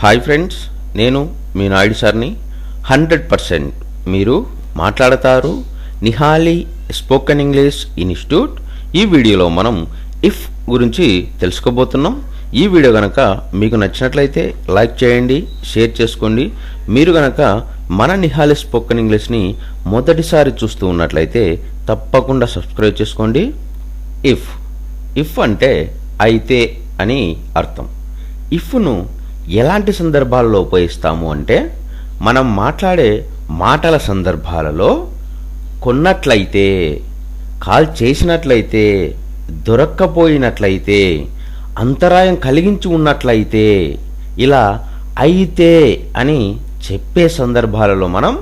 Hi friends, నేను మీ నాయుడు సార్ని. 100% మీరు మాట్లాడతారు నిహాలి స్పోకెన్ ఇంగ్లీష్ ఇన్స్టిట్యూట్. ఈ వీడియోలో మనం ఇఫ్ గురించి తెలుసుకోబోతున్నాం. ఈ వీడియో కనుక మీకు నచ్చినట్లయితే లైక్ చేయండి, షేర్ చేసుకోండి. మీరు కనుక మన నిహాలి స్పోకెన్ ఇంగ్లీష్ని మొదటిసారి చూస్తూ ఉన్నట్లయితే తప్పకుండా సబ్స్క్రైబ్ చేసుకోండి. ఇఫ్ అంటే అయితే అని అర్థం. ఇఫ్ను ఎలాంటి సందర్భాలలో ఉపయోగిస్తాము అంటే, మనం మాట్లాడే మాటల సందర్భాలలో కొన్నట్లయితే, కాల్ చేసినట్లయితే, దొరక్కపోయినట్లయితే, అంతరాయం కలిగించి ఉన్నట్లయితే, ఇలా అయితే అని చెప్పే సందర్భాలలో మనం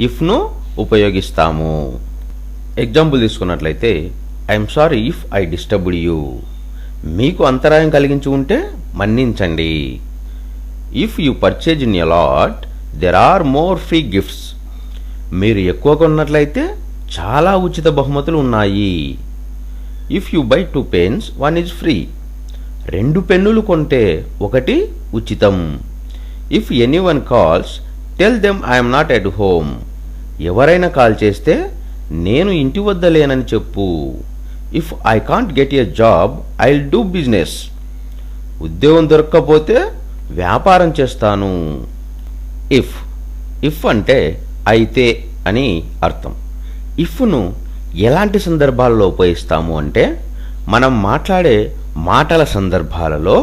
ఇఫ్ను ఉపయోగిస్తాము. ఎగ్జాంపుల్ తీసుకున్నట్లయితే, I'm sorry if I disturbed you. మీకు అంతరాయం కలిగించి ఉంటే మన్నించండి. If you purchase in a lot there are more free gifts. మీరు ఎక్కువ కొన్నట్లయితే చాలా ఉచిత బహుమతులు ఉన్నాయి. If you buy 2 pens 1 is free. 2 పెన్నులు కొంటే 1 ఉచితం. If anyone calls tell them I'm not at home. ఎవరైనా కాల్ చేస్తే నేను ఇంటి వద్ద లేనని చెప్పు. If I can't get a job I will do business. ఉద్యోగం దొరక్కపోతే వ్యాపారం చేస్తాను. ఇఫ్ అంటే అయితే అని అర్థం. ఇఫ్ను ఎలాంటి సందర్భాలలో ఉపయోగిస్తాము అంటే, మనం మాట్లాడే మాటల సందర్భాలలో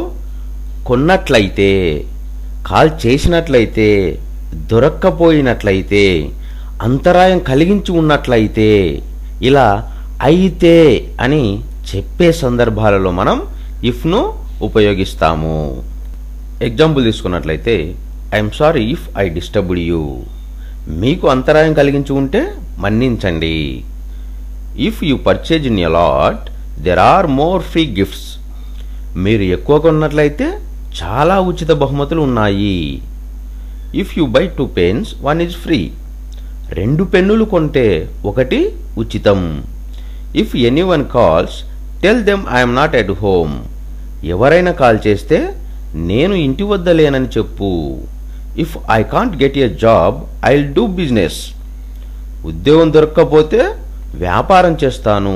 కొన్నట్లయితే, కాల్ చేసినట్లయితే, దొరక్కపోయినట్లయితే, అంతరాయం కలిగించి ఉన్నట్లయితే, ఇలా అయితే అని చెప్పే సందర్భాలలో మనం ఇఫ్ను ఉపయోగిస్తాము. ఎగ్జాంపుల్ తీసుకున్నట్లయితే, I'm sorry if I disturbed you. మీకు అంతరాయం కలిగించి ఉంటే మన్నించండి. If you purchase in a lot there are more free gifts. మీరు ఎక్కువ కొన్నట్లయితే చాలా ఉచిత బహుమతులు ఉన్నాయి. If you buy 2 pens 1 is free. 2 పెన్నులు కొంటే 1 ఉచితం. If anyone calls tell them I'm not at home. ఎవరైనా కాల్ చేస్తే నేను ఇంటి వద్ద లేనని చెప్పు. If I can't get a job I will do business. ఉద్యోగం దొరక్కపోతే వ్యాపారం చేస్తాను.